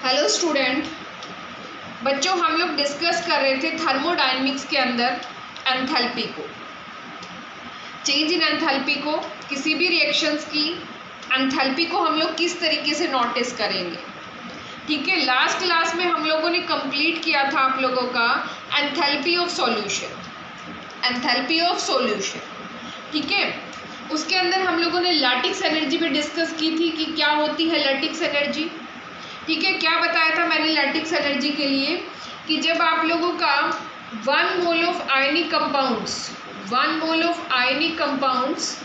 Hello student, बच्चों हम लोग डिस्कस कर रहे थे थर्मोडायनेमिक्स के अंदर एंथैल्पी को, चेंज इन एंथैल्पी को, किसी भी रिएक्शंस की एंथैल्पी को हम लोग किस तरीके से नोटिस करेंगे। ठीक है, लास्ट क्लास में हम लोगों ने कंप्लीट किया था आप लोगों का enthalpy of solution, enthalpy of solution. ठीक है, उसके अंदर हम लोगों ने लैटिक्स एनर्जी भी डिस्कस की थी कि क्या होती है लैटिक्स एनर्जी। ठीक है, क्या बताया था मैंने लैटिक्स एनर्जी के लिए कि जब आप लोगों का 1 mole of ionic compounds, 1 mole of ionic compounds,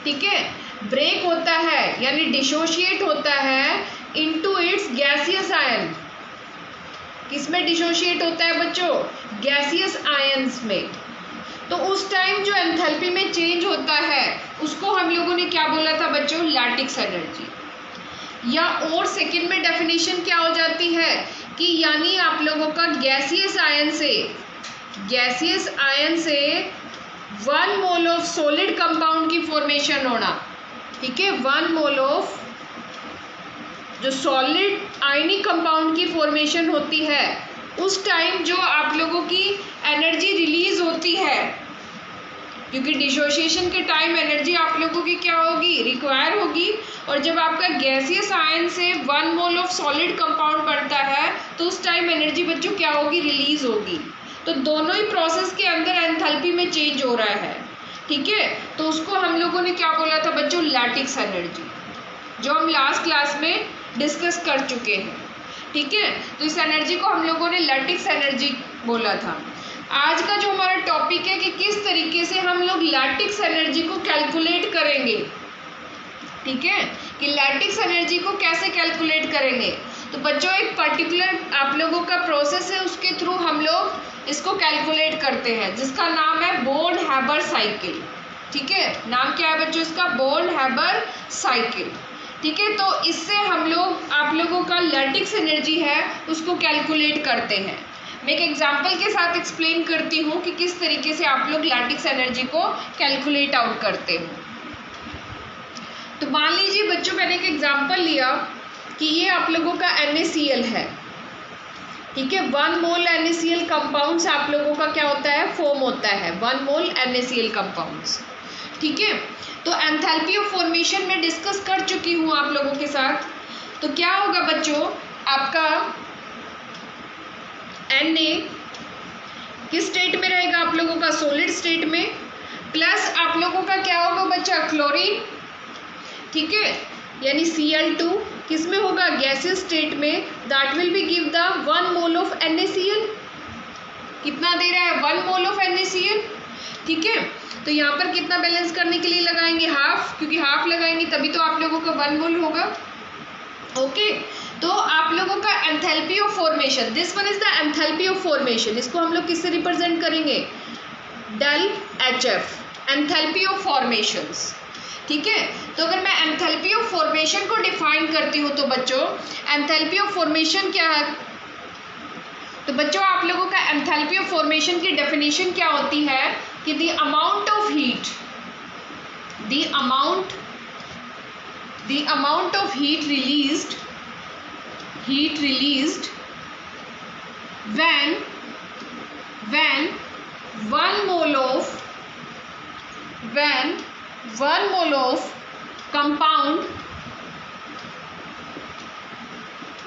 ठीक है, ब्रेक होता है यानी डिसोशिएट होता है इनटू इट्स गैसियस आयन। किसमें डिसोशिएट होता है बच्चों? गैसियस आयंस में। तो उस टाइम जो एंथैल्पी में चेंज होता है उसको हम लोगों ने क्या बोला था बच्चों? Lattice energy. या और सेकंड में डेफिनेशन क्या हो जाती है कि यानी आप लोगों का गैसियस आयन से 1 मोल ऑफ सॉलिड कंपाउंड की फॉर्मेशन होना। ठीक है, 1 मोल ऑफ जो सॉलिड आयनिक कंपाउंड की फॉर्मेशन होती है उस टाइम जो आप लोगों की एनर्जी रिलीज होती है, क्योंकि डिसोसिएशन के टाइम एनर्जी आप लोगों की क्या होगी? रिक्वायर होगी। और जब आपका गैसियस आयन से 1 मोल ऑफ सॉलिड कंपाउंड बनता है तो उस टाइम एनर्जी बच्चों क्या होगी? रिलीज होगी। तो दोनों ही प्रोसेस के अंदर एंथैल्पी में चेंज हो रहा है। ठीक है, तो उसको हम लोगों ने क्या बोला था बच्चों? लैटिक्स एनर्जी, जो हम लास्ट क्लास में डिस्कस कर चुके हैं। ठीक है, तो इस एनर्जी को हम लोगों ने लैटिक्स एनर्जी बोला था। आज का जो हमारा टॉपिक है कि किस तरीके से हम लोग लैटिक्स एनर्जी को कैलकुलेट करेंगे। ठीक है, कि लैटिक्स एनर्जी को कैसे कैलकुलेट करेंगे। तो बच्चों एक पर्टिकुलर आप लोगों का प्रोसेस है, उसके थ्रू हम लोग इसको कैलकुलेट करते हैं, जिसका नाम है बोर्न-हैबर साइकिल। ठीक है, नाम क्या है बच्चों इसका? Born-Haber cycle. ठीक है, तो इससे हम लोग आप लोगों का लैटिक्स एनर्जी है उसको कैलकुलेट करते हैं। मैं एक एग्जांपल के साथ एक्सप्लेन करती हूँ कि किस तरीके से आप लोग लैटिक्स एनर्जी को कैलकुलेट आउट करते हो। तो मान लीजिए बच्चों मैंने एक एग्जांपल लिया कि ये आप लोगों का NaCl है। ठीक है, 1 मोल NaCl कंपाउंड्स आप लोगों का क्या होता है? फॉर्म होता है 1 मोल NaCl कंपाउंड्स। ठीक है, तो एंथैल्पी ऑफ फॉर्मेशन में डिस्कस कर चुकी हूँ आप लोगों के साथ। तो क्या होगा बच्चों, आपका Na किस स्टेट में रहेगा? आप लोगों का सॉलिड स्टेट में, प्लस आप लोगों का क्या होगा बच्चा? क्लोरीन। ठीक है, यानी Cl2 किस में होगा? गैसियस स्टेट में। That will be give the 1 mole of NaCl। कितना दे रहा है? 1 मोल ऑफ NaCl। ठीक है, तो यहाँ पर कितना बैलेंस करने के लिए लगाएंगे? हाफ, क्योंकि हाफ लगाएंगे तभी तो आप लोगों का 1 मोल होगा। ओके, तो आप लोगों का enthalpy of formation, this one is the enthalpy of formation. इसको हम लोग किससे रिप्रेजेंट करेंगे? Del HF, enthalpy of formations. ठीक है, तो अगर मैं एंथैल्पी ऑफ फॉर्मेशन को डिफाइन करती हूँ तो बच्चों एंथैल्पी ऑफ फॉर्मेशन क्या है? तो बच्चों आप लोगों का एंथैल्पी ऑफ फॉर्मेशन की डेफिनेशन क्या होती है कि the amount of heat, the amount of heat released when 1 mole of compound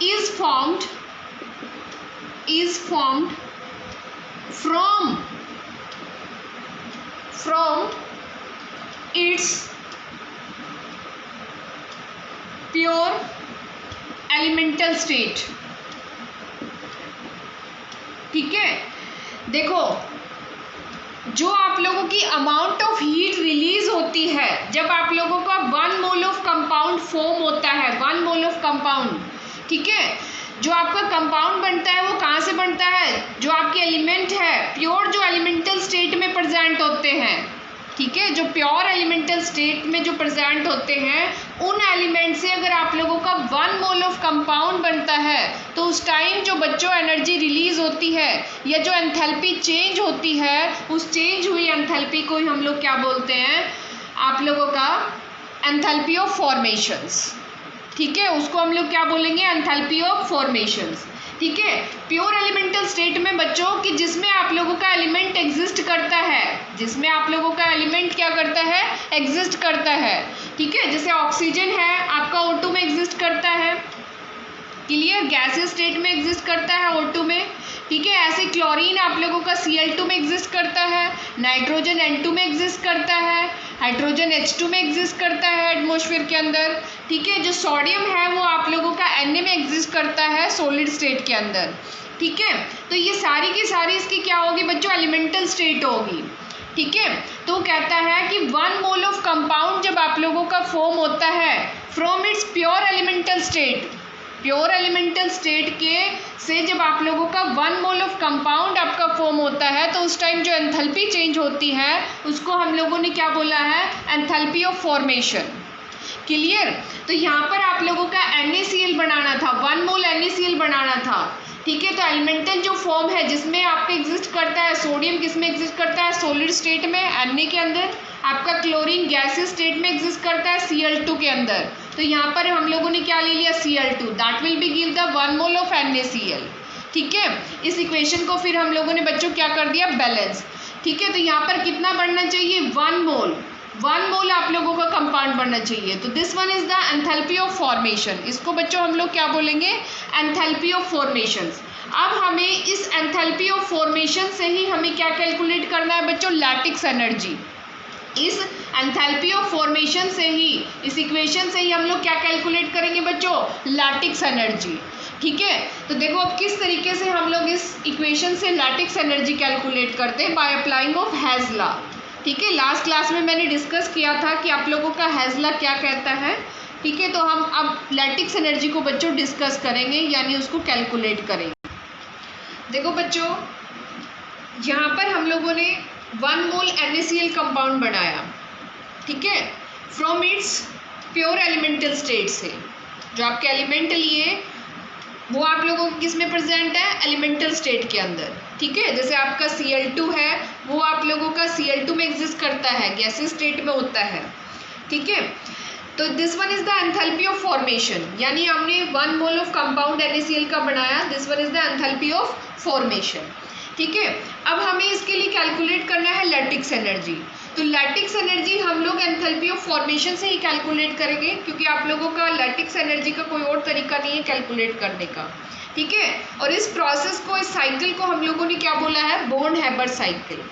is formed from its pure elemental state। ठीक है, देखो जो आप लोगों की अमाउंट ऑफ हीट रिलीज होती है जब आप लोगों का 1 मोल ऑफ कंपाउंड फॉर्म होता है, 1 मोल ऑफ कंपाउंड। ठीक है, जो आपका कंपाउंड बनता है वो कहाँ से बनता है? जो आपके एलिमेंट है प्योर, जो एलिमेंटल स्टेट में प्रेजेंट होते हैं। ठीक है, जो प्योर एलिमेंटल स्टेट में जो प्रेजेंट होते हैं उन एलिमेंट से अगर आप लोगों का 1 मोल ऑफ कंपाउंड बनता है तो उस टाइम जो बच्चों एनर्जी रिलीज होती है या जो एंथैल्पी चेंज होती है, उस चेंज हुई एंथैल्पी को ही हम लोग क्या बोलते हैं? आप लोगों का एंथैल्पी ऑफ फॉर्मेशंस। ठीक है, उसको हम लोग क्या बोलेंगे, एंथैल्पी ऑफ फॉर्मेशंस। ठीक है, प्योर एलिमेंटल स्टेट में बच्चों कि जिसमें आप लोगों का एलिमेंट एग्जिस्ट करता है, जिसमें आप लोगों का एलिमेंट क्या करता है, एग्जिस्ट करता है। ठीक है, जैसे ऑक्सीजन है आपका O2 में एग्जिस्ट करता है, क्लियर, गैसियस स्टेट में एग्जिस्ट करता है O2 में। ठीक है, ऐसे क्लोरीन आप लोगों का Cl2 में एग्जिस्ट करता है, नाइट्रोजन N2 में एग्जिस्ट करता है, हाइड्रोजन H2 में एग्जिस्ट करता है एटमॉस्फेयर के अंदर। ठीक है, जो सोडियम है वो आप लोगों का Na में एग्जिस्ट करता है सॉलिड स्टेट के अंदर। ठीक है, तो ये सारी की सारी इसकी क्या होगी बच्चों, एलिमेंटल स्टेट होगी। ठीक है, तो कहता है कि 1 मोल ऑफ कंपाउंड जब आप लोगों का फॉर्म होता है from its pure elemental state, pure elemental state के से जब आप लोगों का 1 मोल ऑफ कंपाउंड आपका फॉर्म होता है तो उस टाइम जो एंथैल्पी चेंज होती है उसको हम लोगों ने क्या बोला है, एंथैल्पी ऑफ फॉर्मेशन। क्लियर, तो यहाँ पर आप लोगों का NaCl बनाना था, 1 मोल NaCl बनाना था। ठीक है, तो एलिमेंटल जो फॉर्म है जिसमें आपका एग्जिस्ट करता है, सोडियम किस में एग्जिस्ट करता है, सॉलिड स्टेट में Na के अंदर, आपका क्लोरीन गैसियस स्टेट में एग्जिस्ट करता है Cl2 के अंदर। तो यहाँ पर हम लोगों ने क्या ले लिया, Cl2, that will be give the 1 mole of NaCl। ठीक है, इस इक्वेशन को फिर हम लोगों ने बच्चों क्या कर दिया, बैलेंस। ठीक है, तो यहाँ पर कितना बढ़ना चाहिए, 1 मोल, 1 मोल आप लोगों का कंपाउंड बनना चाहिए। तो this one is the enthalpy of formation, इसको बच्चों हम लोग क्या बोलेंगे, एंथैल्पी ऑफ फॉर्मेशंस। अब हमें इस एंथैल्पी ऑफ फॉर्मेशन से ही हमें क्या कैलकुलेट करना है बच्चों, लैटिक्स एनर्जी। इस एंथैल्पी ऑफ फॉर्मेशन से ही, इस इक्वेशन से ही हम लोग क्या कैलकुलेट करेंगे बच्चों, लैटिक्स एनर्जी। ठीक है, तो देखो अब किस तरीके से हम लोग इस इक्वेशन से लैटिक्स एनर्जी कैलकुलेट करते हैं, by applying of hedge law. ठीक है, लास्ट क्लास में मैंने डिस्कस किया था कि आप लोगों का हेज लॉ क्या कहता है। ठीक है, तो हम अब लैटिक्स एनर्जी को बच्चों डिस्कस करेंगे, यानी उसको कैलकुलेट करेंगे। देखो बच्चों, यहाँ पर हम लोगों ने 1 मोल NaCl कंपाउंड बनाया। ठीक है, from its pure elemental state से, जो आपके एलिमेंट लिए वो आप लोगों को किस में प्रेजेंट है, एलिमेंटल स्टेट के अंदर। ठीक है, जैसे आपका Cl2 है वो आप लोगों का Cl2 में एग्जिस्ट करता है, गैसियस स्टेट में होता है। ठीक है, तो this one is the enthalpy of formation, यानी हमने 1 मोल ऑफ कंपाउंड NaCl का बनाया, this one is the enthalpy of formation. ठीक है, अब हमें इसके लिए कैलकुलेट करना है लैटिक्स एनर्जी। तो लैटिक्स एनर्जी हम लोग एंथैल्पी ऑफ फॉर्मेशन से ही कैलकुलेट करेंगे, क्योंकि आप लोगों का लैटिक्स एनर्जी का कोई और तरीका नहीं है कैलकुलेट करने का। ठीक है, और इस प्रोसेस को, इस साइकिल को हम लोगों ने क्या बोला है, बॉर्न हैबर साइकिल।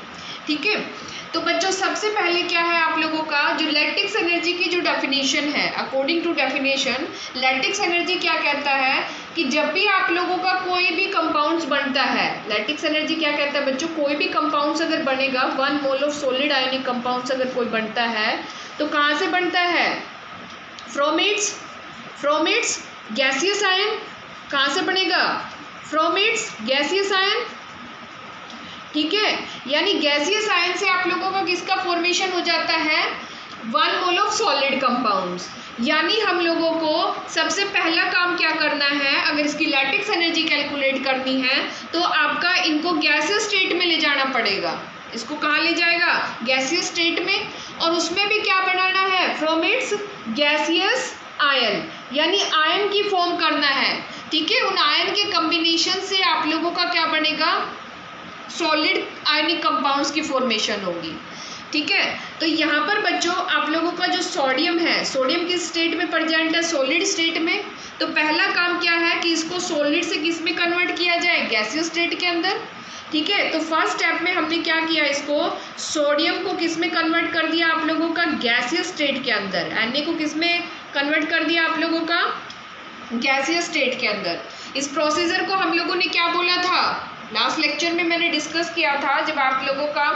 ठीक है, तो बच्चों सबसे पहले क्या है आप लोगों का, जो लैटिक्स एनर्जी की जो डेफिनेशन है, according to definition lattice energy क्या कहता है कि जब भी आप लोगों का कोई भी कंपाउंड्स बनता है, लैटिक्स एनर्जी क्या कहता है बच्चों, कोई भी कंपाउंड्स अगर बनेगा, 1 mole of solid ionic compounds अगर कोई बनता है तो कहाँ से बनता है, फ्रॉम इट्स गैसियस आयन। कहाँ से बनेगा, फ्रॉम इट्स गैसियस आयन। ठीक है, यानी गैसियस आयन से आप लोगों का किसका फॉर्मेशन हो जाता है, 1 मोल ऑफ सॉलिड कंपाउंड्स। यानी हम लोगों को सबसे पहला काम क्या करना है, अगर इसकी लैटिक्स एनर्जी कैलकुलेट करनी है तो आपका इनको गैसियस स्टेट में ले जाना पड़ेगा। इसको कहाँ ले जाएगा, गैसियस स्टेट में, और उसमें भी क्या बनाना है, फ्रॉम इट्स गैसियस आयन, यानी आयन की फॉर्म करना है। ठीक है, उन आयन के कम्बिनेशन से आप लोगों का क्या बनेगा, सॉलिड आयनिक कंपाउंड्स की फॉर्मेशन होगी। ठीक है, तो यहाँ पर बच्चों आप लोगों का जो सोडियम है, सोडियम किस स्टेट में प्रेजेंट है, सॉलिड स्टेट में। तो पहला काम क्या है कि इसको सॉलिड से किस में कन्वर्ट किया जाए, गैसियस स्टेट के अंदर। ठीक है, तो फर्स्ट स्टेप में हमने क्या किया, इसको सोडियम को किस में कन्वर्ट कर दिया आप लोगों का, गैसियस स्टेट के अंदर। Na को किस में कन्वर्ट कर दिया आप लोगों का, गैसियस स्टेट के अंदर। इस प्रोसीजर को हम लोगों ने क्या बोला था, लास्ट लेक्चर में मैंने डिस्कस किया था, जब आप लोगों का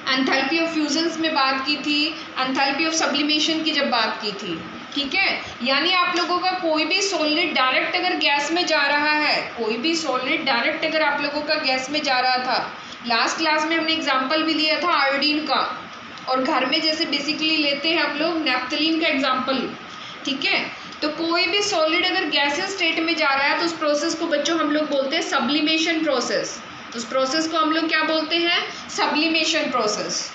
एंथैल्पी ऑफ फ्यूजन्स में बात की थी, एंथैल्पी ऑफ सब्लिमेशन की जब बात की थी। ठीक है, यानी आप लोगों का कोई भी सॉलिड डायरेक्ट अगर गैस में जा रहा है, कोई भी सॉलिड डायरेक्ट अगर आप लोगों का गैस में जा रहा था, लास्ट क्लास में हमने एग्जाम्पल भी लिया था आयोडीन का, और घर में जैसे बेसिकली लेते हैं हम लोग नैफ्थलीन का एग्जाम्पल। ठीक है, तो कोई भी सॉलिड अगर गैसियस स्टेट में जा रहा है तो उस प्रोसेस को बच्चों हम लोग बोलते हैं सब्लिमेशन प्रोसेस। उस प्रोसेस को हम लोग क्या बोलते हैं, सब्लिमेशन प्रोसेस।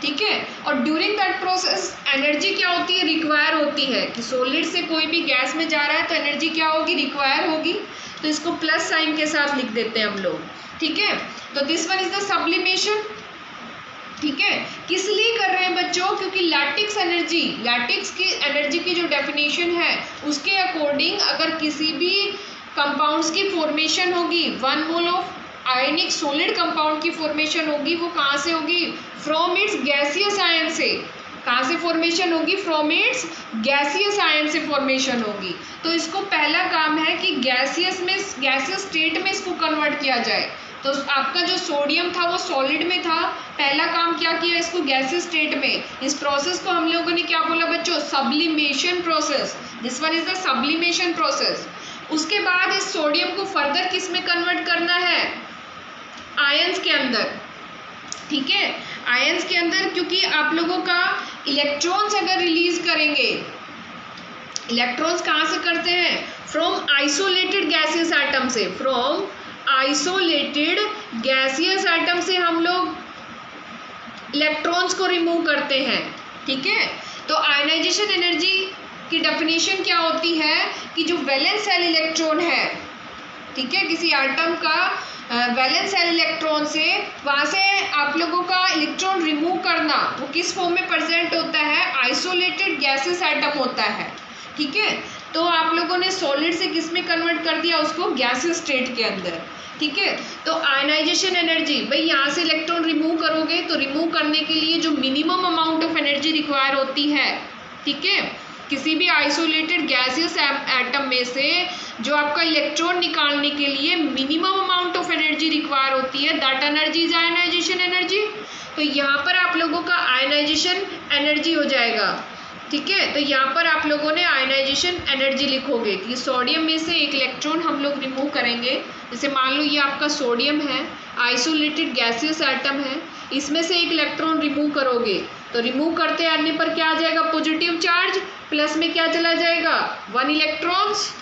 ठीक है। और ड्यूरिंग दैट प्रोसेस एनर्जी क्या होती है, रिक्वायर होती है कि सॉलिड से कोई भी गैस में जा रहा है तो एनर्जी क्या होगी, रिक्वायर होगी। तो इसको प्लस साइन के साथ लिख देते हैं हम लोग, ठीक है। तो this one is the sublimation, ठीक है। किस लिए कर रहे हैं बच्चों, क्योंकि लैटिक्स की एनर्जी की जो डेफिनेशन है उसके अकॉर्डिंग अगर किसी भी कंपाउंड्स की फॉर्मेशन होगी, 1 mole of ionic solid compound की फॉर्मेशन होगी, वो कहाँ से होगी, फ्रॉम इट्स गैसियस आयन से। कहाँ से फॉर्मेशन होगी, फ्रॉम इट्स गैसियस आयन से फॉर्मेशन होगी। तो इसको पहला काम है कि गैसियस स्टेट में इसको कन्वर्ट किया जाए। तो आपका जो सोडियम था वो सॉलिड में था, पहला काम क्या किया, इसको गैसियस स्टेट में। इस प्रोसेस को हम लोगों ने क्या बोला बच्चों, sublimation process. This one is the sublimation process. उसके बाद इस सोडियम को फर्दर किस में कन्वर्ट करना है, आयंस के अंदर, ठीक है, आयंस के अंदर। क्योंकि आप लोगों का इलेक्ट्रॉन्स अगर रिलीज करेंगे, इलेक्ट्रॉन्स कहाँ से करते हैं, फ्रॉम आइसोलेटेड गैसियस एटम से, फ्रॉम आइसोलेटेड गैसियस एटम से हम लोग इलेक्ट्रॉन्स को रिमूव करते हैं, ठीक है। तो आयनाइजेशन एनर्जी की डेफिनेशन क्या होती है कि जो वैलेंस सेल इलेक्ट्रॉन है, ठीक है, किसी एटम का वैलेंस सेल इलेक्ट्रॉन से वहाँ से आप लोगों का इलेक्ट्रॉन रिमूव करना, वो किस फॉर्म में प्रेजेंट होता है, आइसोलेटेड गैसेस एटम होता है, ठीक है। तो आप लोगों ने सॉलिड से किस में कन्वर्ट कर दिया, उसको गैसियस स्टेट के अंदर, ठीक है। तो आयनाइजेशन एनर्जी, भाई यहाँ से इलेक्ट्रॉन रिमूव करोगे तो रिमूव करने के लिए जो minimum amount of energy require होती है, ठीक है, किसी भी आइसोलेटेड गैसियस एटम में से जो आपका इलेक्ट्रॉन निकालने के लिए minimum amount of energy require होती है, that energy is ionization energy. तो यहाँ पर आप लोगों का आयनाइजेशन एनर्जी हो जाएगा, ठीक है। तो यहाँ पर आप लोगों ने आयनाइजेशन एनर्जी लिखोगे कि सोडियम में से एक इलेक्ट्रॉन हम लोग रिमूव करेंगे। जैसे मान लो ये आपका सोडियम है, आइसोलेटेड गैसियस एटम है, इसमें से एक इलेक्ट्रॉन रिमूव करोगे तो रिमूव करते आने पर क्या आ जाएगा, पॉजिटिव चार्ज, प्लस में क्या चला जाएगा, 1 इलेक्ट्रॉन्स,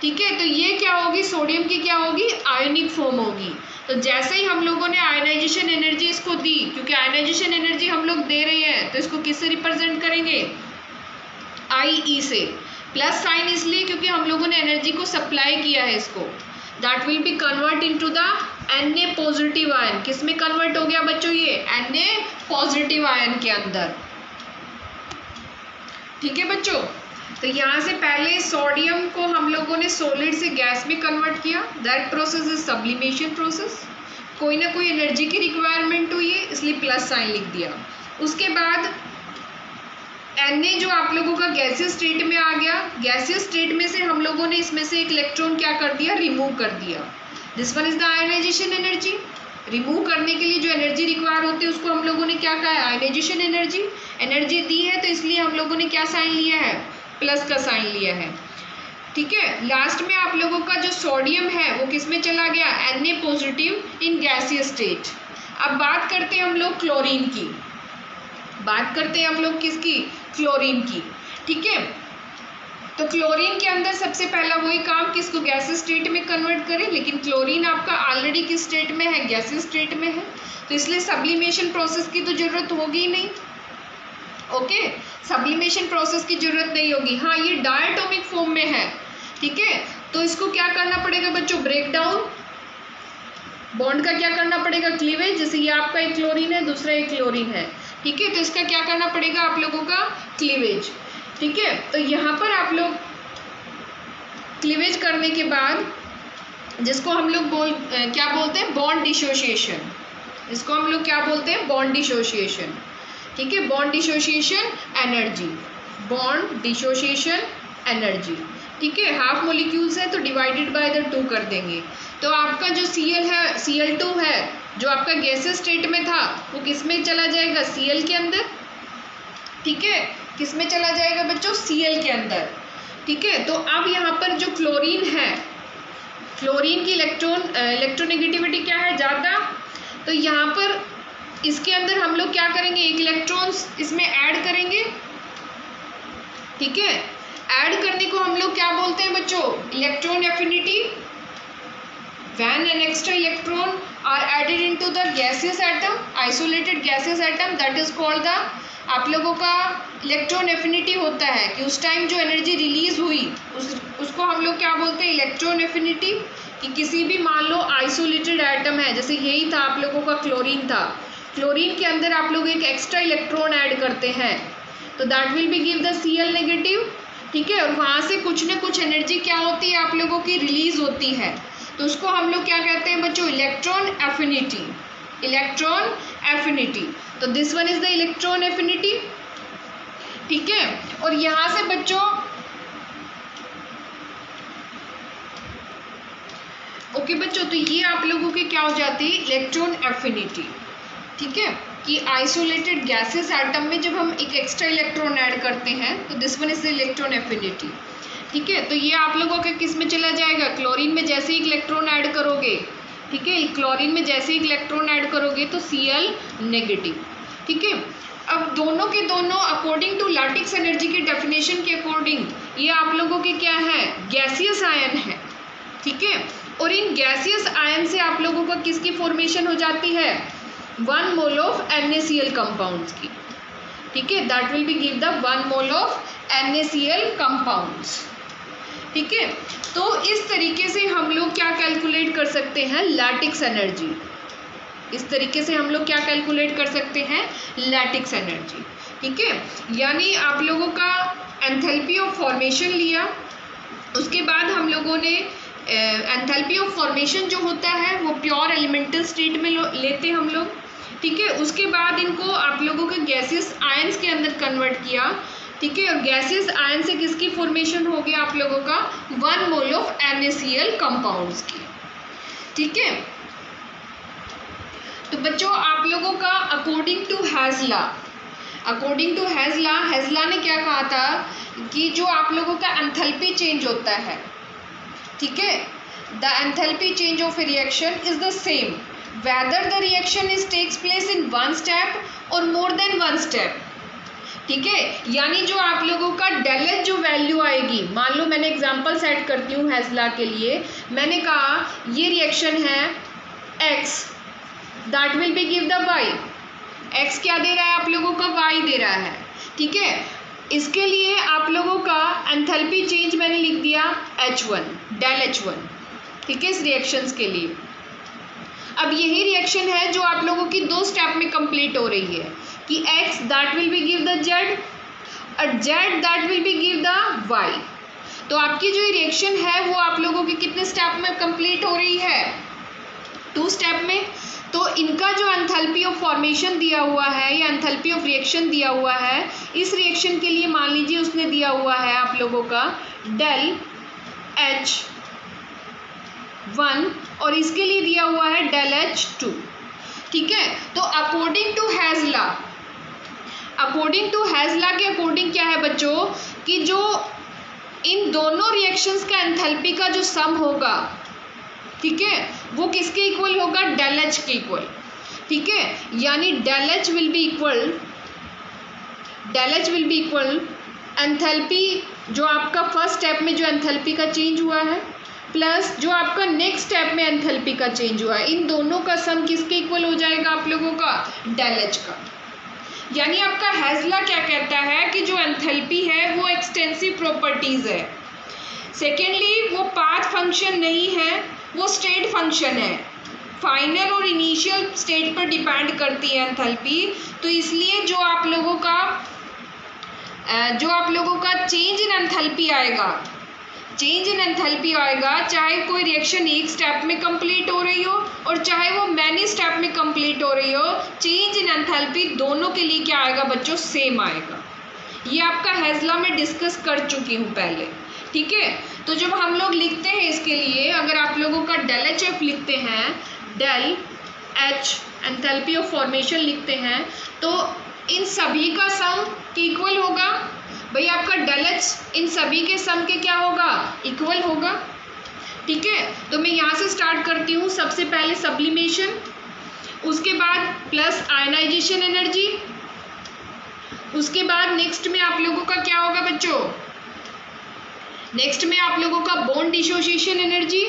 ठीक है। तो ये क्या होगी, सोडियम की क्या होगी, आयनिक फॉर्म होगी। तो जैसे ही हम लोगों ने आयनाइजेशन एनर्जी इसको दी, क्योंकि आयनाइजेशन एनर्जी हम लोग दे रहे हैं तो इसको किससे रिप्रेजेंट करेंगे, IE से। प्लस साइन इसलिए क्योंकि हम लोगों ने एनर्जी को सप्लाई किया है इसको, that will be convert into the Na positive ion. किस में कन्वर्ट हो गया बच्चों, ये Na पॉजिटिव आयन के अंदर, ठीक है बच्चों। तो यहाँ से पहले सोडियम को हम लोगों ने सॉलिड से गैस में कन्वर्ट किया, that process is sublimation process. कोई ना कोई एनर्जी की रिक्वायरमेंट हुई है इसलिए प्लस साइन लिख दिया। उसके बाद Na जो आप लोगों का गैसियस स्टेट में आ गया, गैसियस स्टेट में से हम लोगों ने इसमें से एक इलेक्ट्रॉन क्या कर दिया, रिमूव कर दिया। This one is the ionization energy. Remove करने के लिए जो एनर्जी रिक्वायर होती है उसको हम लोगों ने क्या कहा है, आयनाइजेशन एनर्जी। एनर्जी दी है तो इसलिए हम लोगों ने क्या साइन लिया है, प्लस का साइन लिया है, ठीक है। लास्ट में आप लोगों का जो सोडियम है वो किस में चला गया, Na positive in gaseous state. अब बात करते हैं हम लोग क्लोरीन की, बात करते हैं हम लोग किसकी, क्लोरीन की, ठीक है। तो क्लोरीन के अंदर सबसे पहला वही काम कि इसको गैसियस स्टेट में कन्वर्ट करें, लेकिन क्लोरीन आपका ऑलरेडी किस स्टेट में है, गैसियस स्टेट में है, तो इसलिए सब्लिमेशन प्रोसेस की तो जरूरत होगी ही नहीं, ओके। सब्लिमेशन प्रोसेस की जरूरत नहीं होगी। हाँ, ये डायटोमिक फॉर्म में है, ठीक है। तो इसको क्या करना पड़ेगा बच्चों, ब्रेक डाउन, बॉन्ड का क्या करना पड़ेगा, क्लीवेज। जैसे ये आपका एक क्लोरीन है, दूसरा एक क्लोरीन है, ठीक है। तो इसका क्या करना पड़ेगा आप लोगों का, क्लीवेज, ठीक है। तो यहाँ पर आप लोग क्लीवेज करने के बाद जिसको हम लोग क्या बोलते हैं, बॉन्ड डिसोसिएशन, इसको हम लोग क्या बोलते हैं, बॉन्ड डिसोसिएशन, ठीक है। Bond dissociation energy, bond dissociation energy, ठीक है। हाफ मोलिक्यूल्स है तो डिवाइडेड बाय द 2 कर देंगे। तो आपका जो Cl है, Cl2 है, जो आपका गैसेस स्टेट में था वो किस में चला जाएगा, Cl के अंदर, ठीक है। किस में चला जाएगा बच्चों, Cl के अंदर, ठीक है। तो अब यहाँ पर जो क्लोरीन है, क्लोरीन की इलेक्ट्रोनेगेटिविटी क्या है, ज़्यादा। तो यहाँ पर इसके अंदर हम लोग क्या करेंगे, एक इलेक्ट्रॉन्स इसमें ऐड करेंगे, ठीक है। ऐड करने को हम लोग क्या बोलते हैं बच्चों, electron affinity. When an extra electron are added into the gaseous atom, isolated gaseous atom, that is called the, आप लोगों का इलेक्ट्रॉन एफिनिटी होता है कि उस टाइम जो एनर्जी रिलीज हुई उसको हम लोग क्या बोलते हैं, इलेक्ट्रॉन एफिनिटी। कि किसी भी मान लो आइसोलेटेड एटम है, जैसे यही था आप लोगों का क्लोरीन था, क्लोरीन के अंदर आप लोग एक एक्स्ट्रा इलेक्ट्रॉन ऐड करते हैं तो that will be give the Cl negative, ठीक है, और वहाँ से कुछ न कुछ एनर्जी क्या होती है आप लोगों की रिलीज होती है, तो उसको हम लोग क्या कहते हैं बच्चों, इलेक्ट्रॉन एफिनिटी, इलेक्ट्रॉन एफिनिटी। तो this one is the electron affinity, ठीक है। और यहाँ से बच्चों ओके बच्चों, तो ये आप लोगों के क्या हो जाती है, इलेक्ट्रॉन एफिनिटी, ठीक है, कि आइसोलेटेड गैसेस एटम में जब हम एक एक्स्ट्रा इलेक्ट्रॉन ऐड करते हैं तो this one is the electron affinity, ठीक है। तो ये आप लोगों के किस में चला जाएगा, क्लोरीन में जैसे ही इलेक्ट्रॉन ऐड करोगे, ठीक है, क्लोरीन में जैसे ही इलेक्ट्रॉन ऐड करोगे तो Cl नेगेटिव, ठीक है। अब दोनों के दोनों अकॉर्डिंग टू लैटिस एनर्जी की डेफिनेशन के अकॉर्डिंग ये आप लोगों के क्या है, गैसियस आयन है, ठीक है। और इन गैसियस आयन से आप लोगों का किसकी फॉर्मेशन हो जाती है, 1 मोल ऑफ NaCl कंपाउंड्स की, ठीक है, that will be give the 1 mole of NaCl compounds, ठीक है। तो इस तरीके से हम लोग क्या कैलकुलेट कर सकते हैं, लैटिस एनर्जी, इस तरीके से हम लोग क्या कैलकुलेट कर सकते हैं, लैटिस एनर्जी, ठीक है। यानी आप लोगों का एंथैल्पी ऑफ फॉर्मेशन लिया, उसके बाद हम लोगों ने एंथैल्पी ऑफ फॉर्मेशन जो होता है वो प्योर एलिमेंटल स्टेट में लेते हम लोग, ठीक है। उसके बाद इनको आप लोगों के गैसियस आयंस के अंदर कन्वर्ट किया, ठीक है, और गैसियस आयन से किसकी फॉर्मेशन हो गया आप लोगों का, 1 मोल ऑफ NaCl कंपाउंड्स की, ठीक है। तो बच्चों आप लोगों का अकॉर्डिंग टू हैजला, अकॉर्डिंग टू हैजला, हैजला ने क्या कहा था कि जो आप लोगों का एंथैल्पी चेंज होता है, ठीक है, the enthalpy change of reaction is the same whether the reaction is takes place in 1 step or more then 1 step, ठीक है। यानी जो आप लोगों का डेल जो वैल्यू आएगी, मान लो मैंने एग्जांपल सेट करती हूँ हैजला के लिए, मैंने कहा ये रिएक्शन है X, that will be give the Y, X क्या दे रहा है आप लोगों का, Y दे रहा है, ठीक है। इसके लिए आप लोगों का एंथैल्पी चेंज मैंने लिख दिया H1, डेल H1, ठीक है, इस रिएक्शंस के लिए। अब यही रिएक्शन है जो आप लोगों की 2 स्टेप में कंप्लीट हो रही है कि X that will be give the Z और Z that will be give the Y। तो आपकी जो रिएक्शन है वो आप लोगों की कितने स्टेप में कंप्लीट हो रही है, 2 स्टेप में। तो इनका जो एंथैल्पी ऑफ फॉर्मेशन दिया हुआ है या एंथैल्पी ऑफ रिएक्शन दिया हुआ है, इस रिएक्शन के लिए मान लीजिए उसने दिया हुआ है आप लोगों का डेल H1 और इसके लिए दिया हुआ है डेल H2, ठीक है। तो अकॉर्डिंग टू हैजला, अकॉर्डिंग टू हैजला के अकॉर्डिंग क्या है बच्चों कि जो इन दोनों रिएक्शंस का एंथैल्पी का जो सम होगा, ठीक है, वो किसके इक्वल होगा, डेल H के इक्वल, ठीक है। यानी del H will be equal, del H will be equal enthalpy जो आपका फर्स्ट स्टेप में जो एंथैल्पी का चेंज हुआ है प्लस जो आपका नेक्स्ट स्टेप में एंथैल्पी का चेंज हुआ है, इन दोनों का सम किसके इक्वल हो जाएगा आप लोगों का, डेल H का। यानी आपका हैजला क्या कहता है कि जो एंथैल्पी है वो एक्सटेंसिव प्रॉपर्टीज है, सेकेंडली वो पाथ फंक्शन नहीं है, वो स्टेट फंक्शन है, फाइनल और इनिशियल स्टेट पर डिपेंड करती है एंथैल्पी। तो इसलिए जो आप लोगों का चेंज इन एंथैल्पी आएगा, चेंज इन एंथैल्पी आएगा, चाहे कोई रिएक्शन एक स्टेप में कंप्लीट हो रही हो और चाहे वो मैनी स्टेप में कंप्लीट हो रही हो, चेंज इन एंथैल्पी दोनों के लिए क्या आएगा बच्चों, सेम आएगा। ये आपका हैजला में डिस्कस कर चुकी हूँ पहले, ठीक है। तो जब हम लोग लिखते हैं इसके लिए, अगर आप लोगों का डेल HF लिखते हैं, del H enthalpy of formation लिखते हैं, तो इन सभी का सम के इक्वल होगा भाई, आपका डेल H इन सभी के सम के क्या होगा, इक्वल होगा, ठीक है। तो मैं यहाँ से स्टार्ट करती हूँ, सबसे पहले सब्लिमेशन, उसके बाद प्लस आयनाइजेशन एनर्जी, उसके बाद नेक्स्ट में आप लोगों का क्या होगा बच्चों, नेक्स्ट में आप लोगों का बॉन्ड डिसोसिएशन एनर्जी,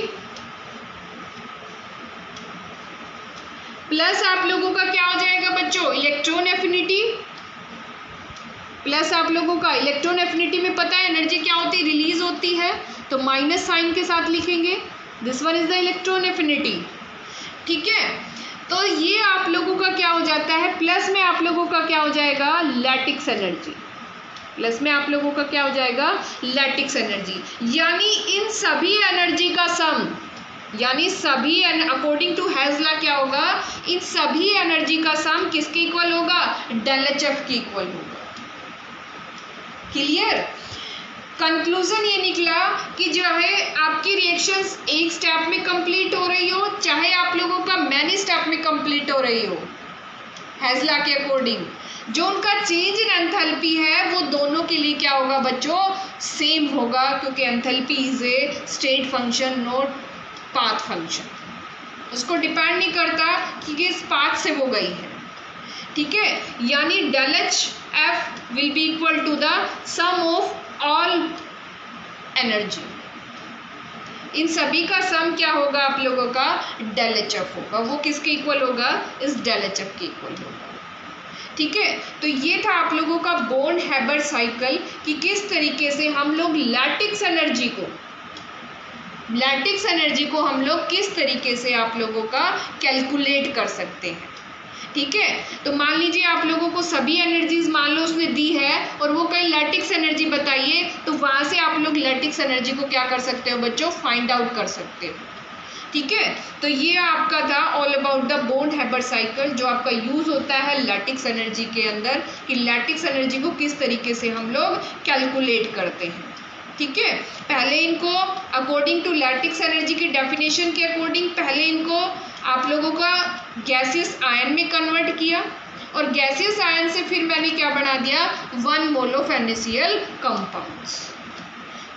प्लस आप लोगों का क्या हो जाएगा बच्चों, इलेक्ट्रॉन एफिनिटी, प्लस आप लोगों का इलेक्ट्रॉन एफिनिटी में पता है एनर्जी क्या होती है, रिलीज होती है, तो माइनस साइन के साथ लिखेंगे, this one is the electron affinity. ठीक है, तो ये आप लोगों का क्या हो जाता है, प्लस में आप लोगों का क्या हो जाएगा, लैटिक्स एनर्जी, प्लस में आप लोगों का क्या हो जाएगा, लैटिक्स एनर्जी। यानी इन सभी एनर्जी का सम, यानी सभी अकॉर्डिंग टू हेल्स लॉ क्या होगा, इन सभी एनर्जी का सम किसके इक्वल होगा, डेल एच एफ के इक्वल होगा। क्लियर, कंक्लूजन ये निकला कि जो है आपकी रिएक्शंस एक स्टेप में कंप्लीट हो रही हो, चाहे आप लोगों का मैनी स्टेप में कंप्लीट हो रही हो, हेल्स लॉ के अकॉर्डिंग जो उनका चेंज इन एंथैल्पी है वो दोनों के लिए क्या होगा बच्चों, सेम होगा, क्योंकि enthalpy is a state function not path function, उसको डिपेंड नहीं करता कि किस पाथ से वो गई है। ठीक है, यानी del H F will be equal to the sum of all energy, इन सभी का सम क्या होगा आप लोगों का, डेल एच एफ होगा, वो किसके इक्वल होगा, इस डेल एच एफ के इक्वल होगा। ठीक है, तो ये था आप लोगों का बॉन्ड हैबर साइकिल कि किस तरीके से हम लोग लैटिक्स एनर्जी को हम लोग किस तरीके से आप लोगों का कैलकुलेट कर सकते हैं। ठीक है, तो मान लीजिए आप लोगों को सभी एनर्जीज मान लो उसने दी है और वो कहीं लैटिक्स एनर्जी बताइए, तो वहाँ से आप लोग लैटिक्स एनर्जी को क्या कर सकते हो बच्चों, फाइंड आउट कर सकते हो। ठीक है, तो ये आपका था all about the bond Haber cycle, जो आपका यूज़ होता है लैटिक्स एनर्जी के अंदर, कि लैटिक्स एनर्जी को किस तरीके से हम लोग कैलकुलेट करते हैं। ठीक है, पहले इनको अकॉर्डिंग टू लैटिक्स एनर्जी की डेफिनेशन के अकॉर्डिंग पहले इनको आप लोगों का गैसियस आयन में कन्वर्ट किया, और गैसियस आयन से फिर मैंने क्या बना दिया, 1 मोल ऑफ NaCl कंपाउंड्स।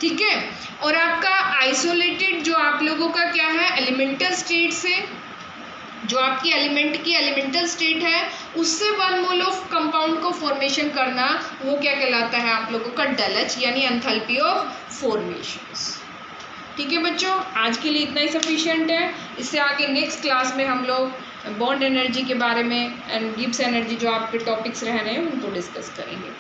ठीक है, और आपका आइसोलेटेड जो आप लोगों का क्या है, एलिमेंटल स्टेट से, जो आपकी एलिमेंट की एलिमेंटल स्टेट है उससे 1 मोल ऑफ कंपाउंड को फॉर्मेशन करना, वो क्या कहलाता है आप लोगों का, डेल एच, यानी एंथैल्पी ऑफ फॉर्मेशंस। ठीक है बच्चों, आज के लिए इतना ही सफिशिएंट है। इससे आगे नेक्स्ट क्लास में हम लोग बॉन्ड एनर्जी के बारे में एंड गिब्स एनर्जी जो आपके टॉपिक्स रह रहे हैं उनको डिस्कस करेंगे।